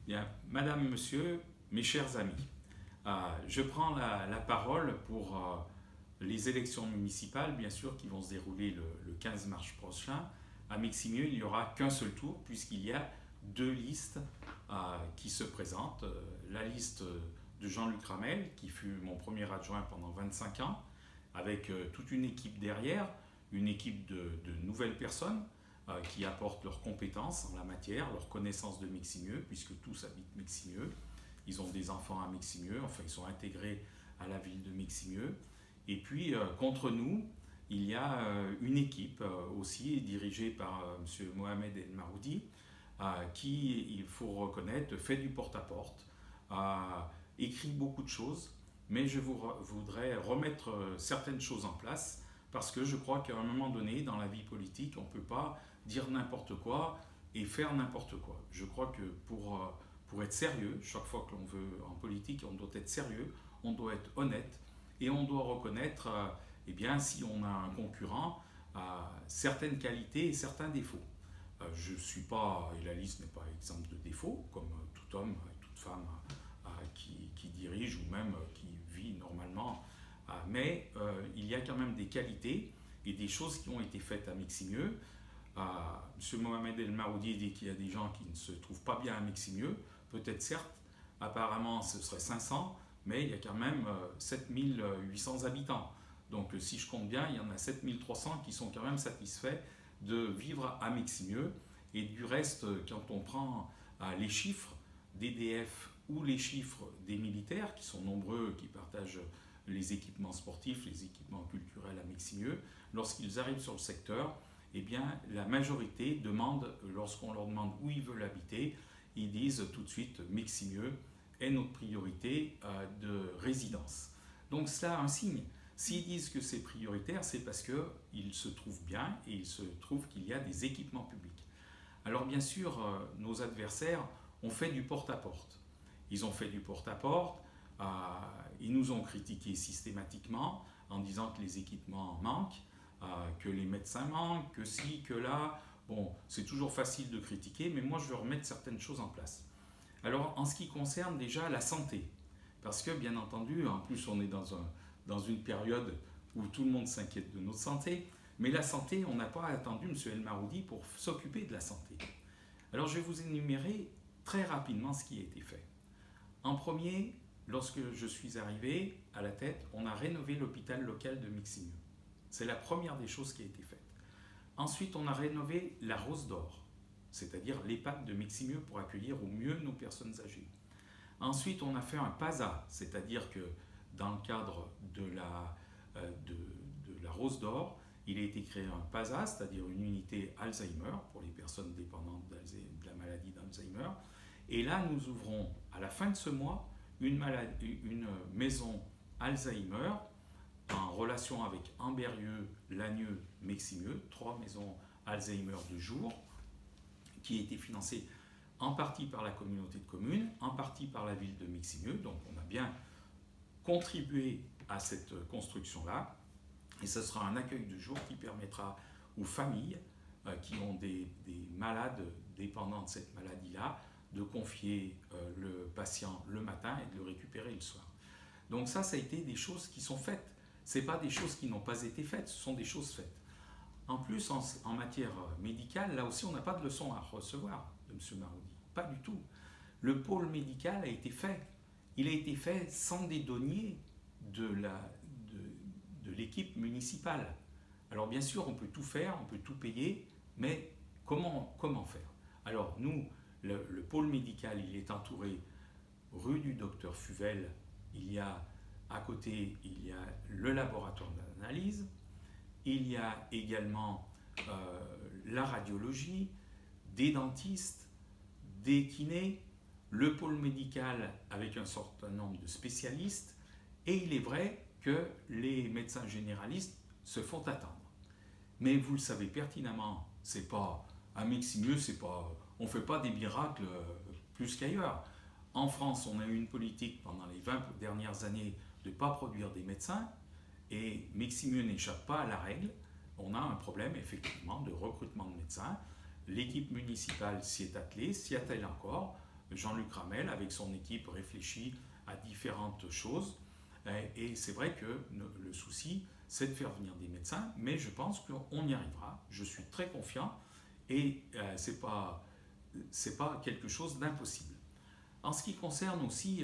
Bien, Madame, Monsieur, mes chers amis, je prends la parole pour les élections municipales, bien sûr, qui vont se dérouler le 15 mars prochain. À Meximieux, il n'y aura qu'un seul tour, puisqu'il y a deux listes qui se présentent. La liste de Jean-Luc Ramel, qui fut mon premier adjoint pendant 25 ans, avec toute une équipe derrière, une équipe de nouvelles personnes qui apportent leurs compétences en la matière, leur connaissance de Meximieux, puisque tous habitent Meximieux. Ils ont des enfants à Meximieux, enfin ils sont intégrés à la ville de Meximieux. Et puis contre nous, il y a une équipe aussi dirigée par M. Mohamed El Maroudi, qui, il faut reconnaître, fait du porte-à-porte, écrit beaucoup de choses, mais je voudrais remettre certaines choses en place parce que je crois qu'à un moment donné, dans la vie politique, on ne peut pas dire n'importe quoi et faire n'importe quoi. Je crois que pour être sérieux, chaque fois que l'on veut en politique, on doit être sérieux, on doit être honnête et on doit reconnaître, eh bien, si on a un concurrent, certaines qualités et certains défauts. Je ne suis pas, et la liste n'est pas exempte de défauts, comme tout homme et toute femme qui dirige ou même qui vit normalement. Mais il y a quand même des qualités et des choses qui ont été faites à Meximieux. M. Mohamed El Maroudi dit qu'il y a des gens qui ne se trouvent pas bien à Meximieux. Peut-être certes, apparemment ce serait 500, mais il y a quand même 7800 habitants. Donc si je compte bien, il y en a 7300 qui sont quand même satisfaits de vivre à Meximieux. Et du reste, quand on prend les chiffres d'EDF ou les chiffres des militaires, qui sont nombreux, qui partagent les équipements sportifs, les équipements culturels à Meximieux, lorsqu'ils arrivent sur le secteur, eh bien, la majorité demande, lorsqu'on leur demande où ils veulent habiter, ils disent tout de suite Meximieux est notre priorité de résidence. Donc cela a un signe. S'ils disent que c'est prioritaire, c'est parce qu'ils se trouvent bien et il se trouve qu'il y a des équipements publics. Alors bien sûr, nos adversaires ont fait du porte-à-porte. Ils ont fait du porte-à-porte, ils nous ont critiqués systématiquement en disant que les équipements manquent, que les médecins manquent, que ci, que là. Bon, c'est toujours facile de critiquer, mais moi je veux remettre certaines choses en place. Alors en ce qui concerne déjà la santé, parce que bien entendu, en plus on est dans une période où tout le monde s'inquiète de notre santé, mais la santé, on n'a pas attendu M. El Maroudi pour s'occuper de la santé. Alors je vais vous énumérer très rapidement ce qui a été fait. En premier, lorsque je suis arrivé à la tête, on a rénové l'hôpital local de Meximieux. C'est la première des choses qui a été faite. Ensuite, on a rénové la Rose d'Or, c'est-à-dire l'EHPAD de Meximieux pour accueillir au mieux nos personnes âgées. Ensuite, on a fait un PASA, c'est-à-dire que dans le cadre de la Rose d'Or, il a été créé un PASA, c'est-à-dire une unité Alzheimer pour les personnes dépendantes de la maladie d'Alzheimer. Et là, nous ouvrons à la fin de ce mois une maison Alzheimer en relation avec Amberieu, Lagnieu, Meximieux, 3 maisons Alzheimer de jour, qui a été financée en partie par la communauté de communes, en partie par la ville de Meximieux. Donc on a bien contribué à cette construction-là. Et ce sera un accueil de jour qui permettra aux familles qui ont des malades dépendants de cette maladie-là de confier le patient le matin et de le récupérer le soir. Donc ça a été des choses qui sont faites. Ce n'est pas des choses qui n'ont pas été faites, ce sont des choses faites. En plus, en matière médicale, là aussi, on n'a pas de leçon à recevoir de M. Maroudi. Pas du tout. Le pôle médical a été fait. Il a été fait sans des deniers de l'équipe municipale. Alors bien sûr, on peut tout faire, on peut tout payer, mais comment faire? Alors nous, le pôle médical, il est entouré rue du docteur Fuvel, il y a à côté, il y a le laboratoire d'analyse, il y a également la radiologie, des dentistes, des kinés, le pôle médical avec un certain nombre de spécialistes, et il est vrai que les médecins généralistes se font attendre. Mais vous le savez pertinemment, c'est pas à Meximieux, on ne fait pas des miracles plus qu'ailleurs. En France, on a eu une politique pendant les 20 dernières années de ne pas produire des médecins, et Meximieux n'échappe pas à la règle. On a un problème effectivement de recrutement de médecins. L'équipe municipale s'y est attelée, s'y attelle encore. Jean-Luc Ramel, avec son équipe, réfléchit à différentes choses. Et c'est vrai que le souci, c'est de faire venir des médecins, mais je pense qu'on y arrivera. Je suis très confiant et c'est pas quelque chose d'impossible. En ce qui concerne aussi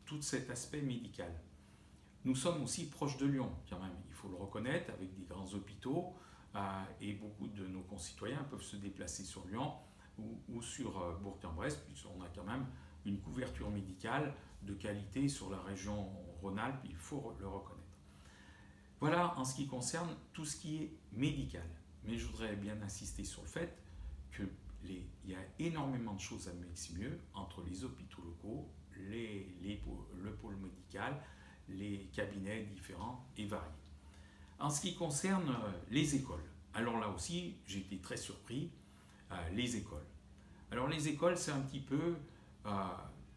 tout cet aspect médical, nous sommes aussi proches de Lyon, quand même, il faut le reconnaître, avec des grands hôpitaux, et beaucoup de nos concitoyens peuvent se déplacer sur Lyon ou sur Bourg-en-Bresse, puisqu'on a quand même une couverture médicale de qualité sur la région Rhône-Alpes, il faut le reconnaître. Voilà en ce qui concerne tout ce qui est médical. Mais je voudrais bien insister sur le fait qu'il y a énormément de choses à Meximieux entre les hôpitaux locaux, le pôle médical, les cabinets différents et variés. En ce qui concerne les écoles, alors là aussi, j'ai été très surpris, les écoles. Alors les écoles, c'est un petit peu,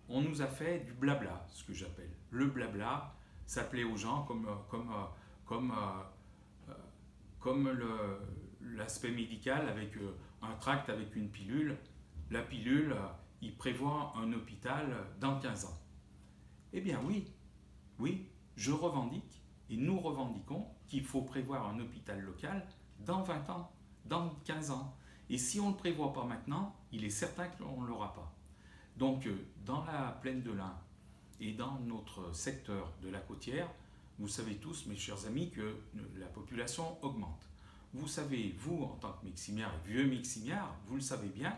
on nous a fait du blabla, ce que j'appelle. Le blabla, ça plaît aux gens comme l'aspect médical avec un tract avec une pilule. La pilule, il prévoit un hôpital dans 15 ans. Eh bien oui, je revendique et nous revendiquons qu'il faut prévoir un hôpital local dans 20 ans, dans 15 ans. Et si on ne le prévoit pas maintenant, il est certain qu'on ne l'aura pas. Donc, dans la plaine de l'Ain et dans notre secteur de la côtière, vous savez tous, mes chers amis, que la population augmente. Vous savez, vous, en tant que Meximiard et vieux Meximiard, vous le savez bien,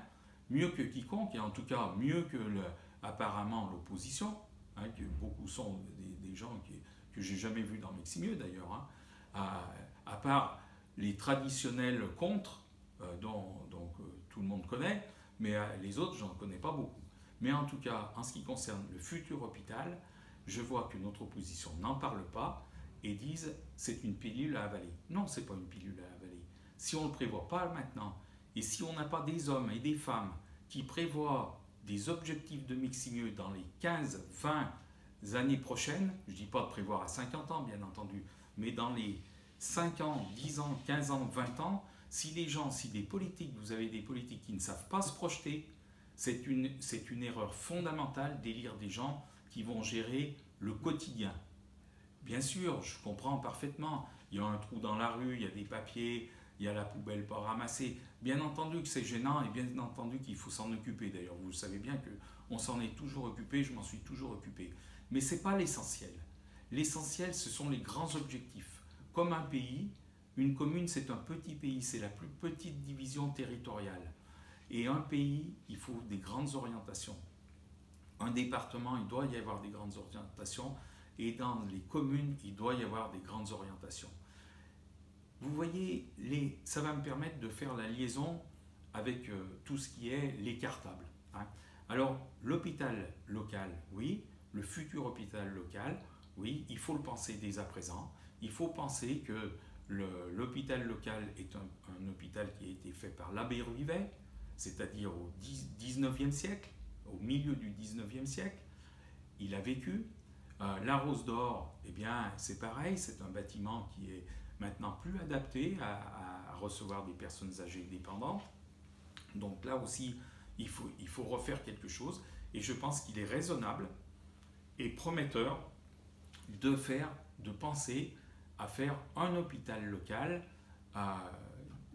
mieux que quiconque, et en tout cas mieux que apparemment l'opposition, que beaucoup sont des gens que j'ai jamais vus dans Meximieux d'ailleurs, à part les traditionnels contre, dont tout le monde connaît, mais les autres, j'en connais pas beaucoup. Mais en tout cas, en ce qui concerne le futur hôpital, je vois que notre opposition n'en parle pas et disent c'est une pilule à avaler. Non, c'est pas une pilule à avaler. Si on ne le prévoit pas maintenant, et si on n'a pas des hommes et des femmes qui prévoient des objectifs de Meximieux dans les 15, 20 années prochaines, je ne dis pas de prévoir à 50 ans bien entendu, mais dans les 5 ans, 10 ans, 15 ans, 20 ans, si des politiques, vous avez des politiques qui ne savent pas se projeter, c'est une erreur fondamentale d'élire des gens qui vont gérer le quotidien. Bien sûr, je comprends parfaitement, il y a un trou dans la rue, il y a des papiers, il y a la poubelle pas ramassée. Bien entendu que c'est gênant et bien entendu qu'il faut s'en occuper. D'ailleurs, vous savez bien qu'on s'en est toujours occupé, je m'en suis toujours occupé. Mais ce n'est pas l'essentiel. L'essentiel, ce sont les grands objectifs. Comme un pays, une commune, c'est un petit pays, c'est la plus petite division territoriale. Et un pays, il faut des grandes orientations. Un département, il doit y avoir des grandes orientations. Et dans les communes, il doit y avoir des grandes orientations. Vous voyez, ça va me permettre de faire la liaison avec tout ce qui est les cartables. Alors, l'hôpital local, oui. Le futur hôpital local, oui. Il faut le penser dès à présent. Il faut penser que l'hôpital local est un hôpital qui a été fait par l'abbé Rivet, c'est-à-dire au 19e siècle, au milieu du 19e siècle. Il a vécu. La Rose d'Or, eh bien, c'est pareil, c'est un bâtiment qui est maintenant plus adapté à recevoir des personnes âgées dépendantes. Donc là aussi, il faut refaire quelque chose. Et je pense qu'il est raisonnable et prometteur de penser à faire un hôpital local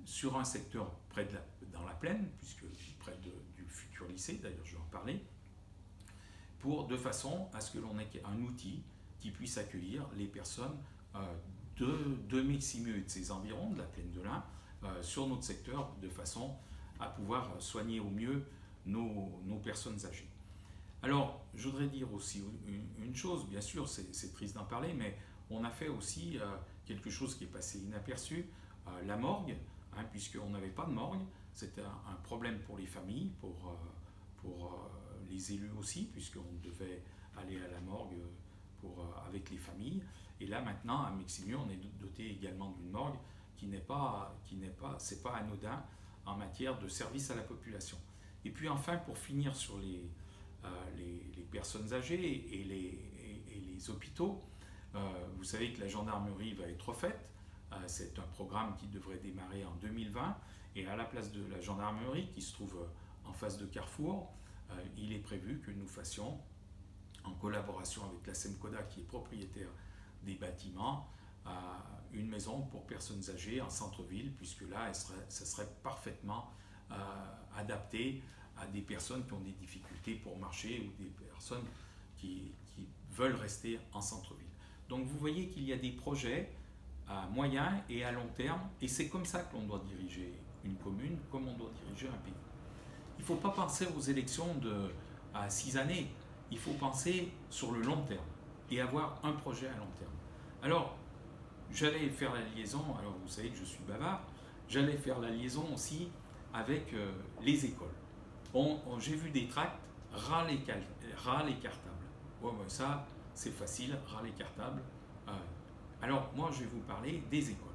sur un secteur dans la plaine, puisque près du futur lycée, d'ailleurs je vais en parler, de façon à ce que l'on ait un outil qui puisse accueillir les personnes de Meximieux et de ses environs, de la plaine de l'Ain, sur notre secteur, de façon à pouvoir soigner au mieux nos personnes âgées. Alors, je voudrais dire aussi une chose, bien sûr, c'est triste d'en parler, mais on a fait aussi quelque chose qui est passé inaperçu, la morgue, puisqu'on n'avait pas de morgue. C'était un problème pour les familles, pour les élus aussi, puisqu'on devait aller à la morgue avec les familles. Et là maintenant, à Meximieux, on est doté également d'une morgue c'est pas anodin en matière de service à la population. Et puis enfin, pour finir sur les personnes âgées et les hôpitaux, vous savez que la gendarmerie va être refaite. C'est un programme qui devrait démarrer en 2020. Et à la place de la gendarmerie, qui se trouve en face de Carrefour, il est prévu que nous fassions, en collaboration avec la SEMCODA qui est propriétaire des bâtiments, une maison pour personnes âgées en centre-ville, puisque là, ça serait parfaitement adapté à des personnes qui ont des difficultés pour marcher ou des personnes qui veulent rester en centre-ville. Donc vous voyez qu'il y a des projets à moyen et à long terme, et c'est comme ça que l'on doit diriger une commune, comme on doit diriger un pays. Il ne faut pas penser aux élections à 6 années, il faut penser sur le long terme et avoir un projet à long terme. Alors, j'allais faire la liaison, alors vous savez que je suis bavard, j'allais faire la liaison aussi avec les écoles. J'ai vu des tracts, ras les cartables. Ouais, ben ça, c'est facile, ras les cartables. Alors, moi, je vais vous parler des écoles.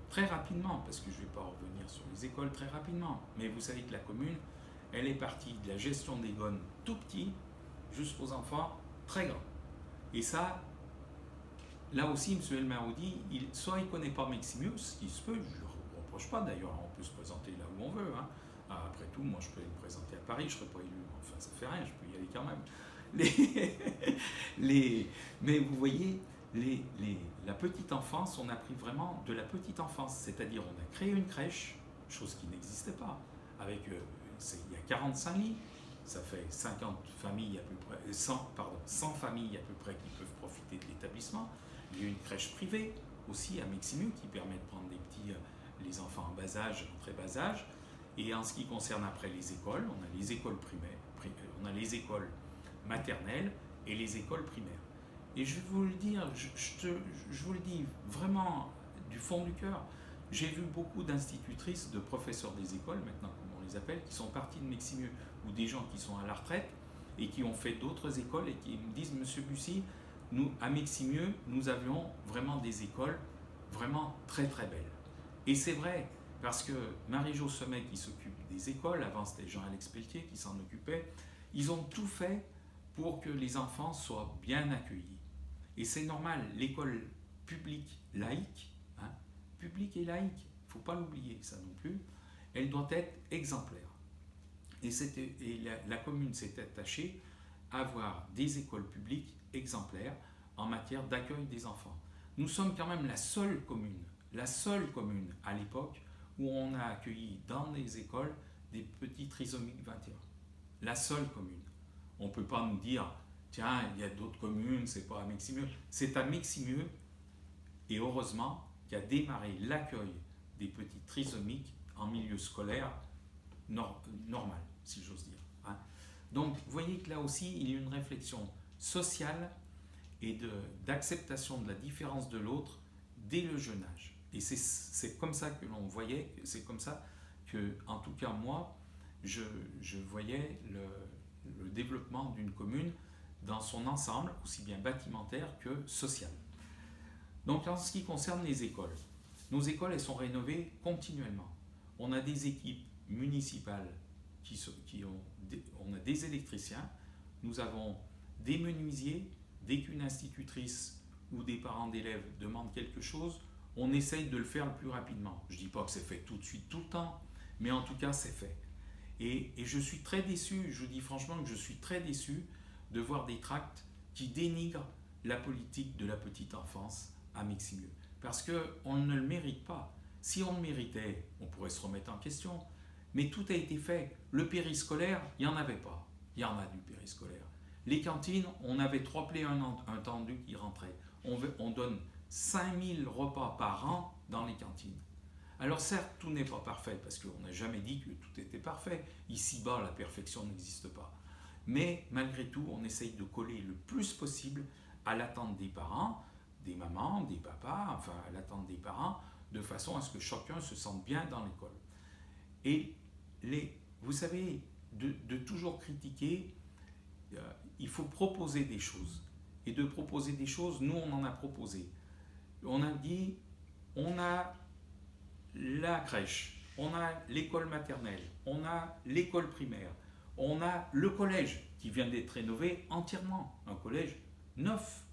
Très rapidement, parce que je ne vais pas revenir sur les écoles très rapidement, mais vous savez que la commune, elle est partie de la gestion des gones tout petits jusqu'aux enfants très grands. Et ça, là aussi, M. El Maroudi, soit il ne connaît pas Meximieux, ce qui se peut, je ne le reproche pas d'ailleurs, on peut se présenter là où on veut. Hein. Après tout, moi je peux me présenter à Paris, je ne serai pas élu, enfin ça ne fait rien, je peux y aller quand même. Mais vous voyez, la petite enfance, on a pris vraiment de la petite enfance, c'est-à-dire on a créé une crèche, chose qui n'existait pas, avec, il y a 45 lits, ça fait 50 familles à peu près, 100 familles à peu près qui peuvent profiter de l'établissement. Il y a une crèche privée aussi à Meximieux qui permet de prendre les enfants en bas âge, en très bas âge. Et en ce qui concerne après les écoles, on a les écoles primaires, on a les écoles maternelles et les écoles primaires. Et je vais vous le dire, je vous le dis vraiment du fond du cœur, j'ai vu beaucoup d'institutrices, de professeurs des écoles, maintenant comme on les appelle, qui sont partis de Meximieux, ou des gens qui sont à la retraite et qui ont fait d'autres écoles et qui me disent, Monsieur Bussy, nous, à Meximieux, nous avions vraiment des écoles vraiment très très belles. Et c'est vrai, parce que Marie-Jo Sommet qui s'occupe des écoles, avant c'était Jean-Alex Pelletier qui s'en occupait, ils ont tout fait pour que les enfants soient bien accueillis. Et c'est normal, l'école publique laïque, publique et laïque, il ne faut pas l'oublier ça non plus, elle doit être exemplaire. Et la commune s'est attachée à avoir des écoles publiques exemplaires en matière d'accueil des enfants. Nous sommes quand même la seule commune à l'époque où on a accueilli dans les écoles des petits trisomiques 21. La seule commune. On ne peut pas nous dire, tiens, il y a d'autres communes, c'est pas à Meximieux. C'est à Meximieux, et heureusement, qui a démarré l'accueil des petits trisomiques en milieu scolaire normal, si j'ose dire. Donc, vous voyez que là aussi, il y a une réflexion sociale et d'acceptation de la différence de l'autre dès le jeune âge. Et c'est comme ça que l'on voyait, c'est comme ça que, en tout cas moi, je voyais le développement d'une commune dans son ensemble, aussi bien bâtimentaire que social. Donc en ce qui concerne les écoles, nos écoles elles sont rénovées continuellement. On a des équipes municipales on a des électriciens, nous avons des menuisiers, dès qu'une institutrice ou des parents d'élèves demandent quelque chose, on essaye de le faire le plus rapidement. Je ne dis pas que c'est fait tout de suite, tout le temps, mais en tout cas c'est fait. Et je suis très déçu, je vous dis franchement que je suis très déçu de voir des tracts qui dénigrent la politique de la petite enfance à Meximieux. Parce qu'on ne le mérite pas. Si on le méritait, on pourrait se remettre en question. Mais tout a été fait. Le périscolaire, il n'y en avait pas. Il y en a du périscolaire. Les cantines, on avait 3 plaies un tendu qui rentraient. On donne 5000 repas par an dans les cantines. Alors certes, tout n'est pas parfait, parce qu'on n'a jamais dit que tout était parfait. Ici-bas, la perfection n'existe pas. Mais malgré tout, on essaye de coller le plus possible à l'attente des parents, des mamans, des papas, enfin à l'attente des parents, de façon à ce que chacun se sente bien dans l'école. Et vous savez, de toujours critiquer, il faut proposer des choses. Et de proposer des choses, nous on en a proposé. On a dit, on a la crèche, on a l'école maternelle, on a l'école primaire, on a le collège qui vient d'être rénové entièrement, un collège neuf,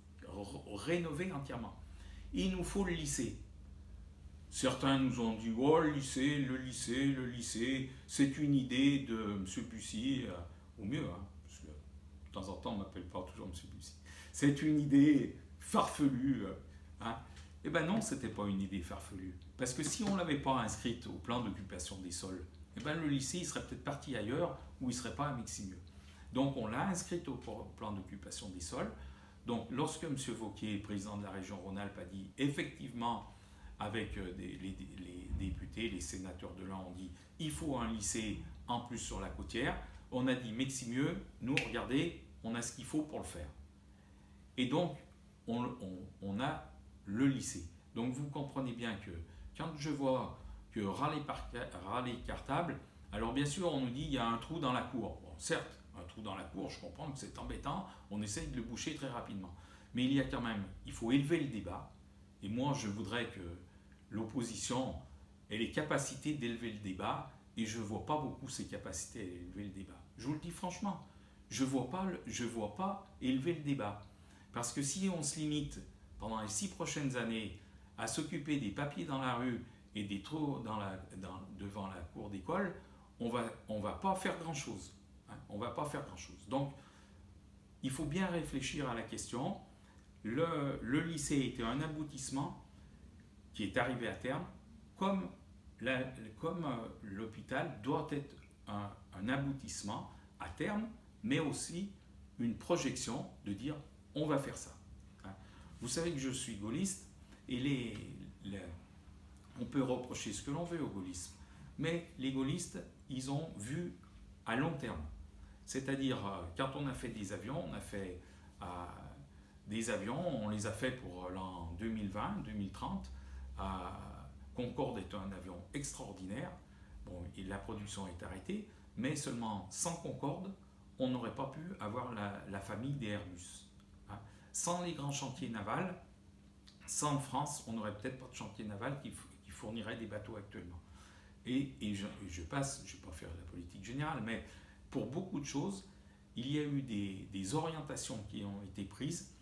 rénové entièrement. Il nous faut le lycée. Certains nous ont dit, oh le lycée, c'est une idée de M. Bussy. ou mieux, hein, parce que de temps en temps on ne m'appelle pas toujours Monsieur Bussy. C'est une idée farfelue. Hein. Eh bien non, ce n'était pas une idée farfelue. Parce que si on ne l'avait pas inscrite au plan d'occupation des sols, eh ben le lycée il serait peut-être parti ailleurs ou il ne serait pas à Meximieux. Donc on l'a inscrite au plan d'occupation des sols. Donc lorsque M. Wauquiez, président de la région Rhône-Alpes, a dit effectivement, avec les députés, les sénateurs de l'Ain ont dit il faut un lycée en plus sur la côtière, on a dit Meximieux, nous regardez, on a ce qu'il faut pour le faire. Et donc on a le lycée. Donc vous comprenez bien que quand je vois que Raleigh-Cartable, alors bien sûr on nous dit il y a un trou dans la cour. Bon, certes, un trou dans la cour, je comprends que c'est embêtant, on essaye de le boucher très rapidement. Mais il y a quand même, il faut élever le débat. Et moi je voudrais que l'opposition ait les capacités d'élever le débat, et je ne vois pas beaucoup ces capacités à élever le débat. Je vous le dis franchement, je ne vois pas élever le débat. Parce que si on se limite pendant les 6 prochaines années à s'occuper des papiers dans la rue et des trous devant la cour d'école, on va pas faire grand-chose. Hein, on va pas faire grand-chose. Donc, il faut bien réfléchir à la question. Le lycée était un aboutissement qui est arrivé à terme, comme l'hôpital doit être un aboutissement à terme, mais aussi une projection de dire on va faire ça. Hein. Vous savez que je suis gaulliste et on peut reprocher ce que l'on veut au gaullisme, mais les gaullistes, ils ont vu à long terme. C'est-à-dire, quand on a fait des avions, on les a fait pour l'an 2020, 2030. Concorde est un avion extraordinaire. Bon, et la production est arrêtée, mais seulement sans Concorde, on n'aurait pas pu avoir la famille des Airbus. Hein. Sans les grands chantiers navals, sans France, on n'aurait peut-être pas de chantier naval qui fournirait des bateaux actuellement. Et je passe, je ne vais pas faire la politique générale, mais pour beaucoup de choses, il y a eu des orientations qui ont été prises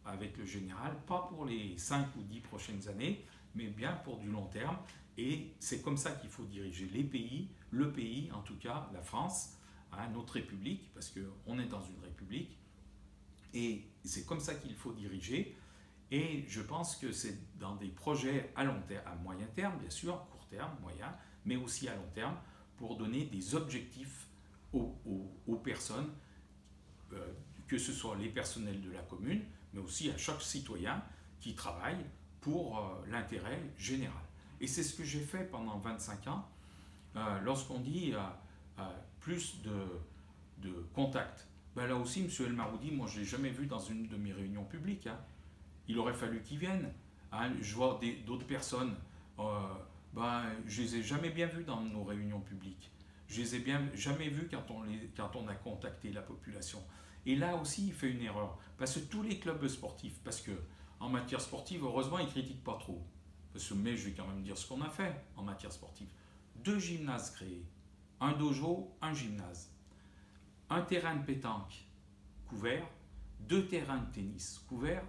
avec le général, pas pour les 5 ou 10 prochaines années, mais bien pour du long terme. Et c'est comme ça qu'il faut diriger les pays, le pays, en tout cas la France, hein, notre République, parce qu'on est dans une République, et c'est comme ça qu'il faut diriger. Et je pense que c'est dans des projets à moyen terme, bien sûr, court terme, moyen, mais aussi à long terme, pour donner des objectifs aux personnes, que ce soit les personnels de la commune, mais aussi à chaque citoyen qui travaille pour l'intérêt général. Et c'est ce que j'ai fait pendant 25 ans. Lorsqu'on dit plus de contacts, ben là aussi, M. El Maroudi, moi je ne l'ai jamais vu dans une de mes réunions publiques. Hein. Il aurait fallu qu'il vienne. Hein. Je vois d'autres personnes, je ne les ai jamais bien vus dans nos réunions publiques. Je les ai jamais vus quand on a contacté la population. Et là aussi, il fait une erreur. Parce que tous les clubs sportifs, parce que en matière sportive, heureusement, ils ne critiquent pas trop. Mais je vais quand même dire ce qu'on a fait en matière sportive. 2 gymnases créés. Un dojo, un gymnase. Un terrain de pétanque couvert. 2 terrains de tennis couverts.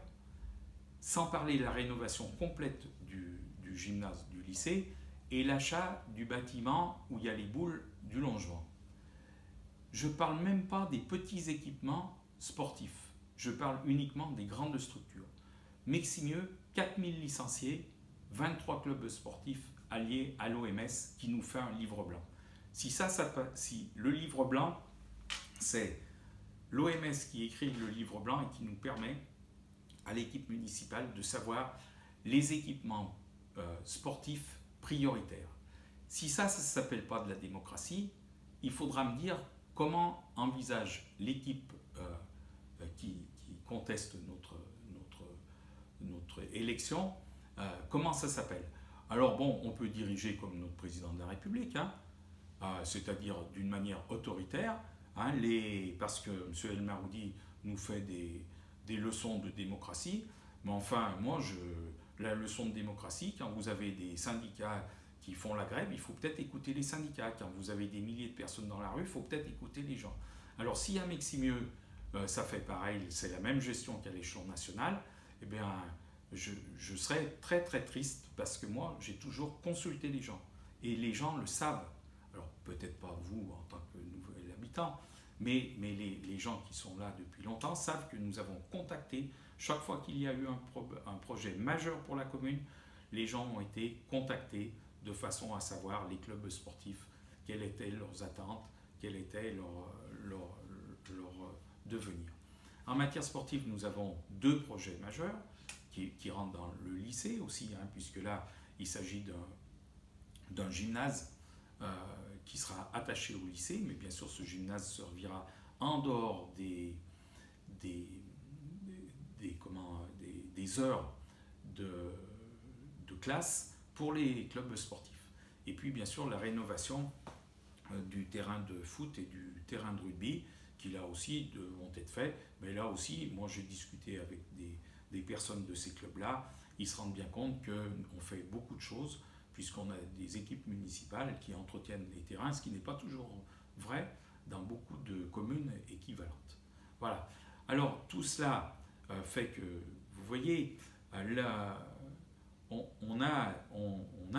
Sans parler de la rénovation complète du gymnase du lycée et l'achat du bâtiment où il y a les boules du longement. Je ne parle même pas des petits équipements sportifs. Je parle uniquement des grandes structures. Meximieux, 4000 licenciés, 23 clubs sportifs alliés à l'OMS qui nous fait un livre blanc. Si le livre blanc, c'est l'OMS qui écrit le livre blanc et qui nous permet à l'équipe municipale de savoir les équipements sportifs prioritaires. Si ça ne s'appelle pas de la démocratie, il faudra me dire comment envisage l'équipe qui conteste notre élection, comment ça s'appelle. Alors bon, on peut diriger comme notre président de la République, hein, c'est-à-dire d'une manière autoritaire, hein, parce que M. El Maroudi nous fait des leçons de démocratie, mais enfin, moi, la leçon de démocratie, quand vous avez des syndicats qui font la grève, il faut peut-être écouter les syndicats. Quand vous avez des milliers de personnes dans la rue, il faut peut-être écouter les gens. Alors, si à Meximieux, ça fait pareil, c'est la même gestion qu'à l'échelon national, eh bien, je serais très très triste parce que moi, j'ai toujours consulté les gens. Et les gens le savent. Alors, peut-être pas vous en tant que nouvel habitant, habitants, mais les gens qui sont là depuis longtemps savent que nous avons contacté, chaque fois qu'il y a eu un projet majeur pour la commune, les gens ont été contactés de façon à savoir, les clubs sportifs, quelles étaient leurs attentes, quel était leur devenir. En matière sportive, nous avons 2 projets majeurs qui rentrent dans le lycée aussi, puisque là, il s'agit d'un gymnase qui sera attaché au lycée, mais bien sûr, ce gymnase servira en dehors des heures de classe pour les clubs sportifs. Et puis, bien sûr, la rénovation du terrain de foot et du terrain de rugby, qui là aussi vont être faits. Mais là aussi, moi j'ai discuté avec des personnes de ces clubs-là, ils se rendent bien compte qu'on fait beaucoup de choses, puisqu'on a des équipes municipales qui entretiennent les terrains, ce qui n'est pas toujours vrai dans beaucoup de communes équivalentes. Voilà. Alors tout cela fait que, vous voyez, là, on a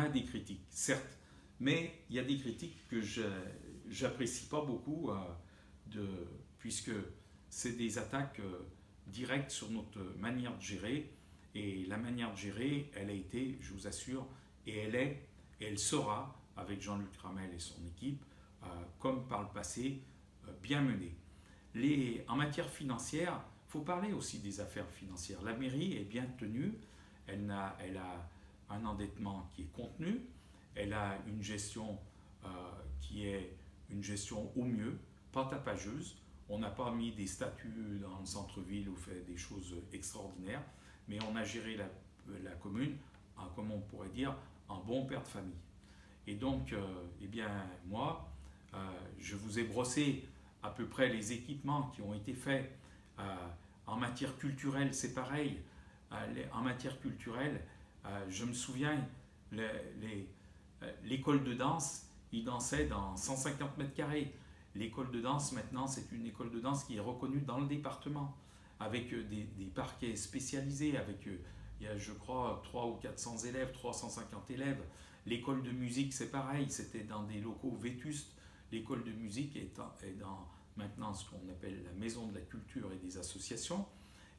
des critiques, certes, mais il y a des critiques que j'apprécie pas beaucoup, puisque c'est des attaques directes sur notre manière de gérer. Et la manière de gérer, elle a été, je vous assure, et elle sera, avec Jean-Luc Ramel et son équipe, comme par le passé, bien menée. En matière financière, il faut parler aussi des affaires financières. La mairie est bien tenue, elle a un endettement qui est contenu, elle a une gestion qui est une gestion au mieux, pas tapageuse. On n'a pas mis des statues dans le centre-ville ou fait des choses extraordinaires, mais on a géré la commune, comme on pourrait dire, en bon père de famille. Et donc, eh bien, moi, je vous ai brossé à peu près les équipements qui ont été faits. En matière culturelle, c'est pareil. En matière culturelle, je me souviens, l'école de danse, ils dansaient dans 150 mètres carrés. L'école de danse, maintenant, c'est une école de danse qui est reconnue dans le département, avec des parquets spécialisés, avec, il y a, je crois, 300 ou 400 élèves, 350 élèves. L'école de musique, c'est pareil, c'était dans des locaux vétustes. L'école de musique est dans maintenant ce qu'on appelle la maison de la culture et des associations,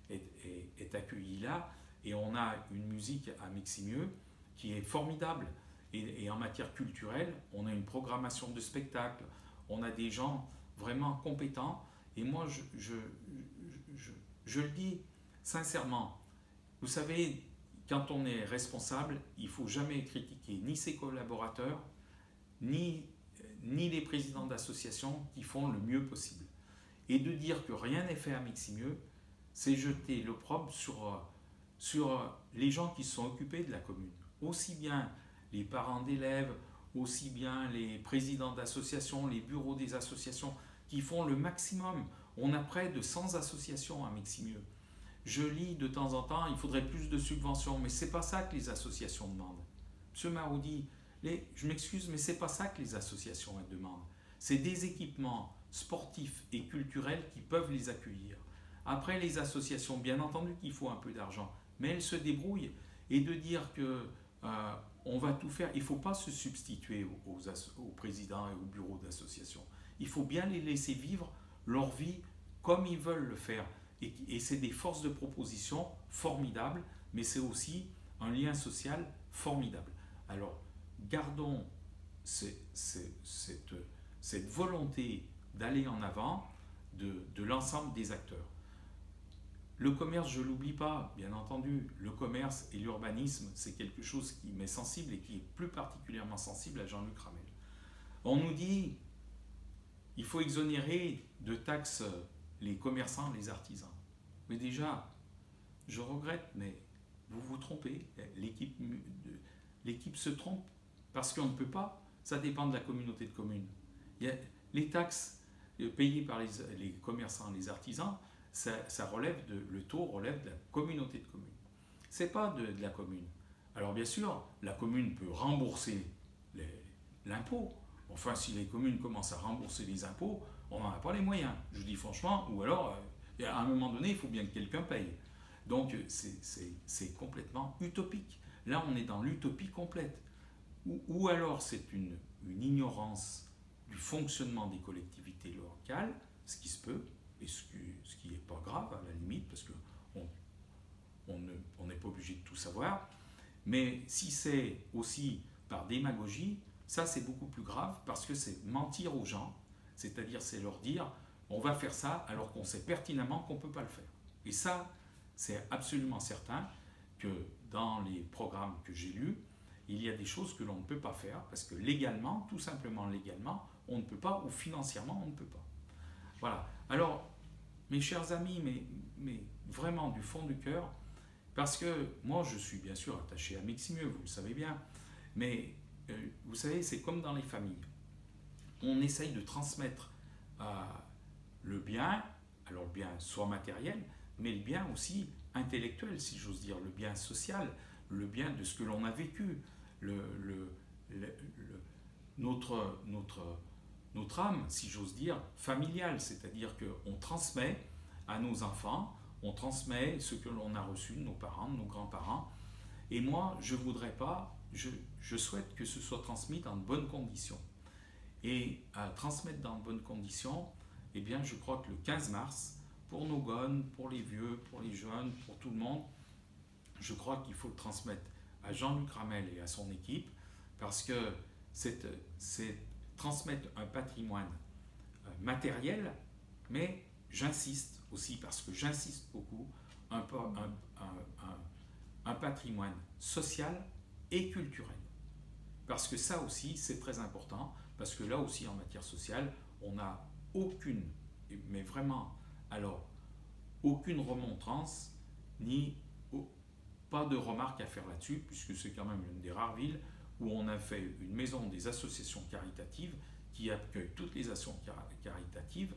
est accueillie là, et on a une musique à Meximieux qui est formidable. Et en matière culturelle, on a une programmation de spectacles, on a des gens vraiment compétents, et moi je le dis sincèrement, vous savez, quand on est responsable, il ne faut jamais critiquer ni ses collaborateurs, ni les présidents d'associations qui font le mieux possible. Et de dire que rien n'est fait à Meximieux, c'est jeter l'opprobre sur les gens qui se sont occupés de la commune. Aussi bien les parents d'élèves, aussi bien les présidents d'associations, les bureaux des associations, qui font le maximum. On a près de 100 associations à Meximieux. Je lis de temps en temps, il faudrait plus de subventions, mais ce n'est pas ça que les associations demandent. Monsieur Maroudi, je m'excuse, mais ce n'est pas ça que les associations demandent. C'est des équipements sportifs et culturels qui peuvent les accueillir. Après, les associations, bien entendu qu'il faut un peu d'argent, mais elles se débrouillent. Et de dire que on va tout faire, il ne faut pas se substituer aux présidents et aux bureaux d'associations. Il faut bien les laisser vivre leur vie comme ils veulent le faire. Et c'est des forces de proposition formidables, mais c'est aussi un lien social formidable. Alors, gardons cette volonté d'aller en avant de l'ensemble des acteurs. Le commerce, je ne l'oublie pas, bien entendu. Le commerce et l'urbanisme, c'est quelque chose qui m'est sensible et qui est plus particulièrement sensible à Jean-Luc Ramel. On nous dit il faut exonérer de taxes les commerçants, les artisans. Mais déjà, je regrette, mais vous vous trompez. L'équipe se trompe parce qu'on ne peut pas. Ça dépend de la communauté de communes. Les taxes payées par les commerçants, les artisans, le taux relève de la communauté de communes. Ce n'est pas de la commune. Alors bien sûr, la commune peut rembourser l'impôt. Enfin, si les communes commencent à rembourser les impôts, on n'en a pas les moyens. Je dis franchement, ou alors, à un moment donné, il faut bien que quelqu'un paye. Donc, c'est complètement utopique. Là, on est dans l'utopie complète. Ou alors, c'est une ignorance du fonctionnement des collectivités locales, local, ce qui se peut, et ce qui n'est pas grave à la limite, parce qu'on on n'est pas obligé de tout savoir. Mais si c'est aussi par démagogie, ça c'est beaucoup plus grave parce que c'est mentir aux gens, c'est-à-dire c'est leur dire on va faire ça alors qu'on sait pertinemment qu'on ne peut pas le faire. Et ça, c'est absolument certain que dans les programmes que j'ai lus, il y a des choses que l'on ne peut pas faire parce que légalement, tout simplement légalement, on ne peut pas ou financièrement on ne peut pas. Voilà. Alors, mes chers amis, mais vraiment du fond du cœur, parce que moi je suis bien sûr attaché à Meximieux, vous le savez bien, mais vous savez, c'est comme dans les familles. On essaye de transmettre le bien, alors le bien soit matériel, mais le bien aussi intellectuel, si j'ose dire, le bien social, le bien de ce que l'on a vécu, notre âme, si j'ose dire, familiale, c'est-à-dire qu'on transmet à nos enfants, on transmet ce que l'on a reçu de nos parents, de nos grands-parents, et moi, je ne voudrais pas, je souhaite que ce soit transmis dans de bonnes conditions. Et à transmettre dans de bonnes conditions, eh bien, je crois que le 15 mars, pour nos gones, pour les vieux, pour les jeunes, pour tout le monde, je crois qu'il faut le transmettre à Jean-Luc Ramel et à son équipe, parce que c'est transmettre un patrimoine matériel, mais j'insiste aussi, parce que j'insiste beaucoup, un patrimoine social et culturel. Parce que ça aussi, c'est très important, parce que là aussi, en matière sociale, on n'a aucune, mais vraiment, alors, aucune remontrance, ni pas de remarques à faire là-dessus, puisque c'est quand même une des rares villes où on a fait une maison des associations caritatives qui accueille toutes les actions caritatives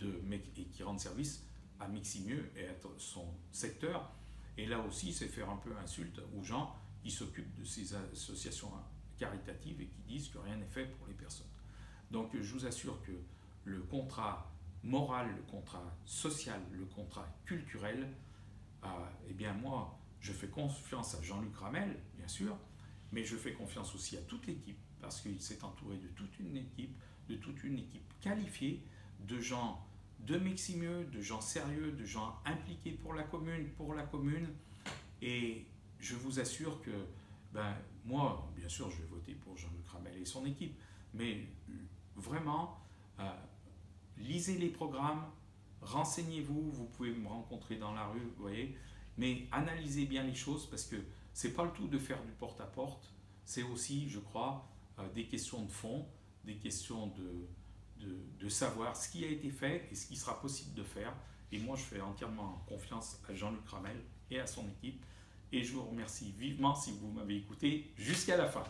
et qui rendent service à Meximieux et à son secteur. Et là aussi, c'est faire un peu insulte aux gens qui s'occupent de ces associations caritatives et qui disent que rien n'est fait pour les personnes. Donc je vous assure que le contrat moral, le contrat social, le contrat culturel, eh bien moi, je fais confiance à Jean-Luc Ramel, bien sûr, mais je fais confiance aussi à toute l'équipe, parce qu'il s'est entouré de toute une équipe qualifiée, de gens de Meximieux, de gens sérieux, de gens impliqués pour la commune, et je vous assure que, moi, bien sûr, je vais voter pour Jean-Luc Ramel et son équipe, mais vraiment, lisez les programmes, renseignez-vous, vous pouvez me rencontrer dans la rue, vous voyez, mais analysez bien les choses, parce que c'est pas le tout de faire du porte-à-porte, c'est aussi, je crois, des questions de fond, des questions de savoir ce qui a été fait et ce qui sera possible de faire. Et moi, je fais entièrement confiance à Jean-Luc Ramel et à son équipe. Et je vous remercie vivement si vous m'avez écouté jusqu'à la fin.